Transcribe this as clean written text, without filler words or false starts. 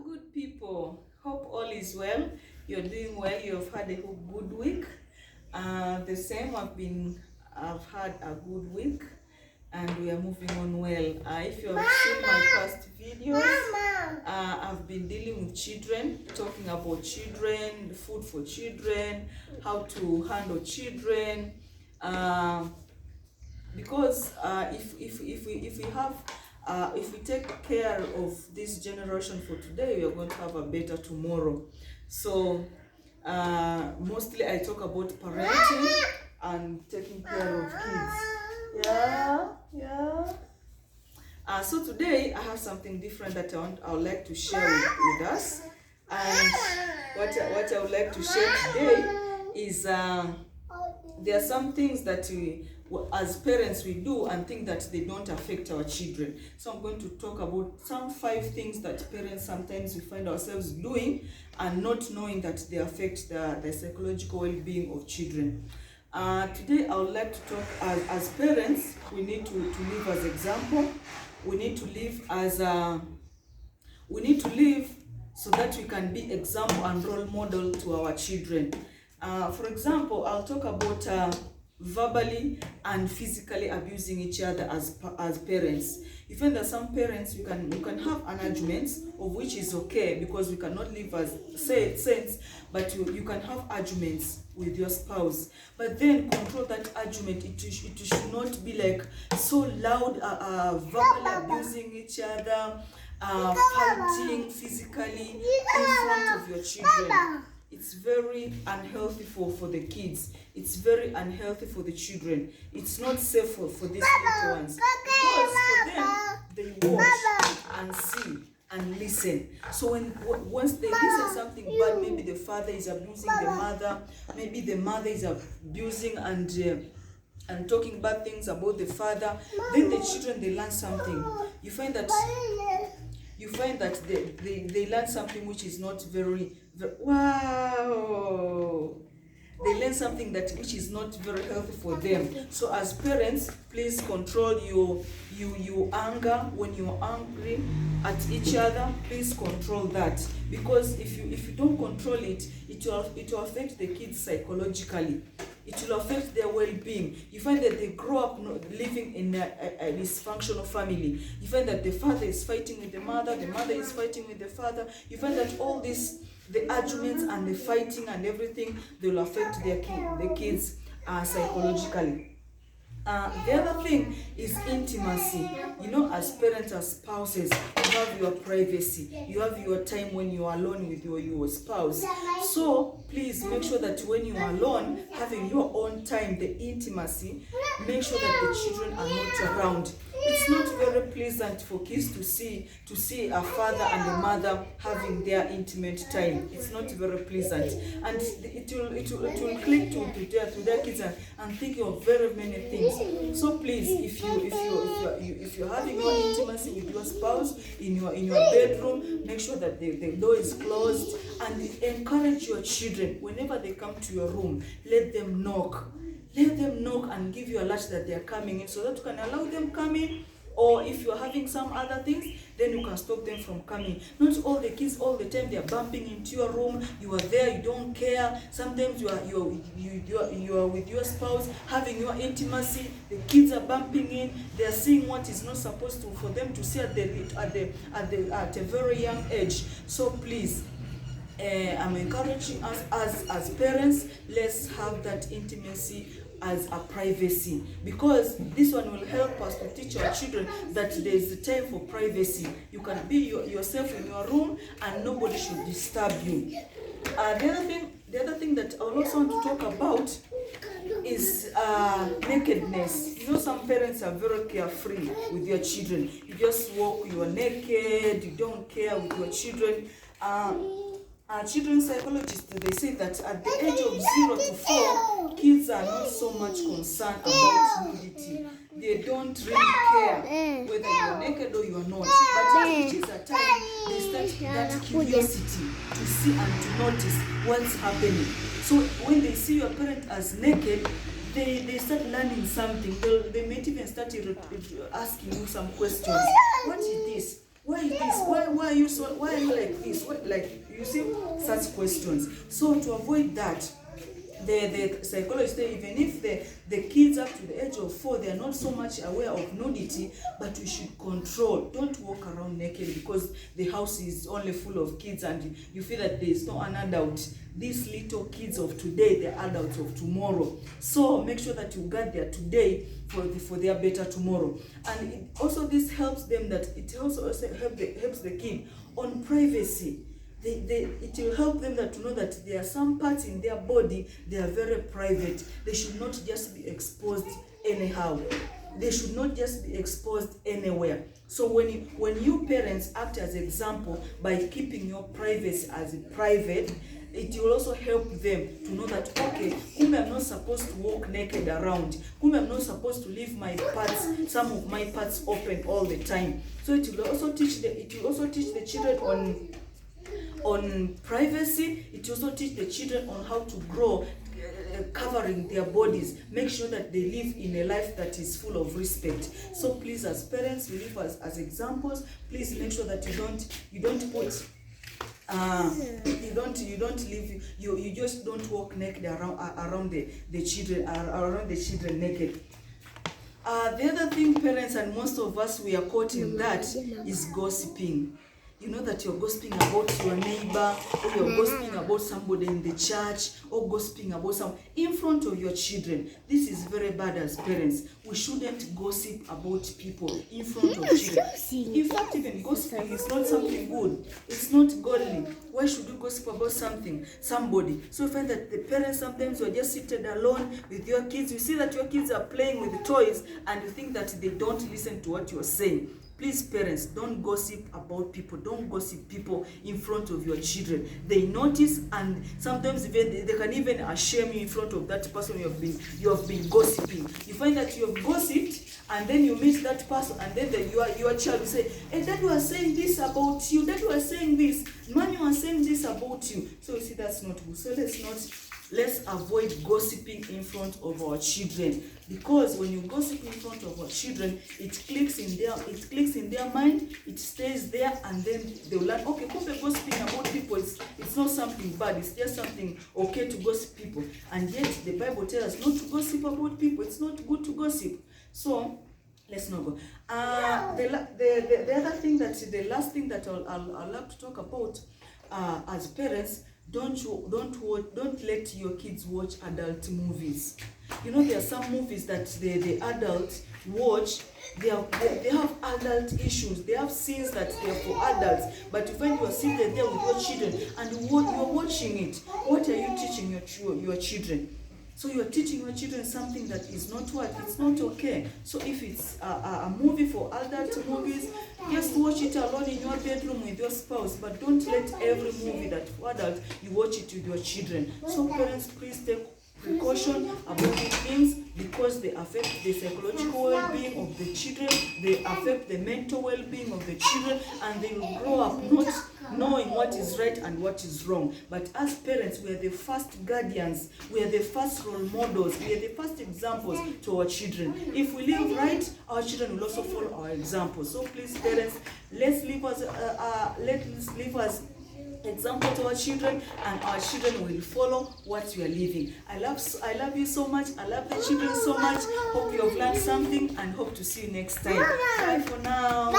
Good people. Hope all is well. You're doing well. You've had a good week. The same. I've had a good week, and we are moving on well. If you have seen my past videos, I've been dealing with children, talking about children, food for children, how to handle children. Because if we take care of this generation for today, we are going to have a better tomorrow. So mostly I talk about parenting and taking care of kids. So today I have something different that I would like to share with us. And what I would like to share today is there are some things that we, as parents, we do and think that they don't affect our children. So I'm going to talk about some 5 things that parents sometimes we find ourselves doing and not knowing that they affect the psychological well-being of children. Today I would like to talk as parents, we need to live as example. We need to live so that we can be example and role model to our children. For example, I'll talk about verbally and physically abusing each other as parents. You find that some parents, you can have an argument, of which is okay because we cannot live as saints, but you can have arguments with your spouse, but then control that argument. It should not be like so loud, verbally abusing each other, fighting physically in front of your children. It's very unhealthy for the kids. It's very unhealthy for the children. It's not safe for these little ones, because for them, they watch and see and listen. So once they listen something bad, maybe the father is abusing the mother, maybe the mother is abusing and talking bad things about the father, then the children, they learn something. You find that they learn something which is not very wow. They learn something which is not very healthy for them. So as parents, please control your anger. When you're angry at each other, please control that, because if you don't control it, it will affect the kids psychologically. It will affect their well-being. You find that they grow up living in a dysfunctional family. You find that the father is fighting with the mother is fighting with the father. You find that all this, the arguments and the fighting and everything, they will affect the kids psychologically. The other thing is intimacy. You know, as parents, as spouses, you have your privacy. You have your time when you are alone with your spouse. So please make sure that when you are alone, having your own time, the intimacy, make sure that the children are not around. It's not very pleasant for kids to see a father and a mother having their intimate time. It's not very pleasant, and it will click to their kids and thinking of very many things. So please, if you're having your intimacy with your spouse in your bedroom, make sure that the door is closed, and encourage your children whenever they come to your room. Let them knock. Let them knock and give you a latch that they are coming in, so that you can allow them come in. Or if you're having some other things, then you can stop them from coming. Not all the kids all the time they are bumping into your room. You are there, you don't care. Sometimes you are with your spouse having your intimacy. The kids are bumping in. They are seeing what is not supposed to for them to see at a very young age. So please, I'm encouraging us as parents, let's have that intimacy as a privacy, because this one will help us to teach our children that there is a time for privacy. You can be yourself in your room and nobody should disturb you. The other thing that I also want to talk about is nakedness. You know, some parents are very carefree with your children. You just walk, you are naked, you don't care with your children. Children's psychologists, they say that at the age of 0 to 4, kids are not so much concerned about nudity. They don't really care whether you're naked or you're not. But it reaches a time they start that curiosity to see and to notice what's happening. So when they see your parent as naked, they start learning something. They might even start asking you some questions. What is this? Why is this? Why are you so? Why are you like this? Like, you see, such questions. So to avoid that, the psychologists say even if the kids up to the age of 4, they are not so much aware of nudity, but we should control. Don't walk around naked because the house is only full of kids and you feel that there is no an adult. These little kids of today, the adults of tomorrow. So make sure that you guard their today for their better tomorrow. And it also, this helps them, that it also helps the kid on privacy. It will help them that to know that there are some parts in their body, they are very private. They should not just be exposed anyhow. They should not just be exposed anywhere. So when you parents act as example by keeping your privacy as private, it will also help them to know that, okay, I'm not supposed to walk naked around. I'm not supposed to leave my parts, some of my parts open all the time. So it will also teach the children on privacy. It also teach the children on how to grow, covering their bodies. Make sure that they live in a life that is full of respect. So please, as parents, we live as examples. Please make sure that you just don't walk naked around the children naked. The other thing, parents, and most of us, we are caught in that, is gossiping. You know that you're gossiping about your neighbor, or you're gossiping about somebody in the church, or gossiping about someone in front of your children. This is very bad as parents. We shouldn't gossip about people in front of children. In fact, even gossiping is not something good. It's not godly. Why should you gossip about somebody? So you find that the parents, sometimes you're just seated alone with your kids. You see that your kids are playing with toys and you think that they don't listen to what you're saying. Please, parents, don't gossip about people. Don't gossip people in front of your children. They notice, and sometimes they can even shame you in front of that person you have been gossiping. You find that you have gossiped, and then you meet that person, and then your child will say, "Hey, Dad was saying this about you. Dad was saying this. Mommy was saying this about you." So you see, that's not good. So let's avoid gossiping in front of our children, because when you gossip in front of our children, it clicks in their mind, it stays there, and then they'll learn, okay, gossiping about people, it's not something bad, it's just something okay to gossip people. And yet the Bible tells us not to gossip about people. It's not good to gossip. So let's not go. The other thing, the last thing that I'll like to talk about, as parents, don't let your kids watch adult movies. You know, there are some movies that the adults watch. They have adult issues. They have scenes that they are for adults. But you find you are seated there with your children and you are watching it. What are you teaching your children? So you are teaching your children something that is not what? It's not okay. So if it's a movie for adult movies, just watch it alone in your bedroom with your spouse. But don't let every movie that for adult, you watch it with your children. So parents, please take precaution about these things, because they affect the psychological well-being of the children, they affect the mental well-being of the children, and they will grow up not knowing what is right and what is wrong. But as parents, we are the first guardians, we are the first role models, we are the first examples to our children. If we live right, our children will also follow our example. So please, parents, let's live as example to our children, and our children will follow what we are living. I love you so much. I love the children so much. Hope you have learned something, and hope to see you next time. Bye for now.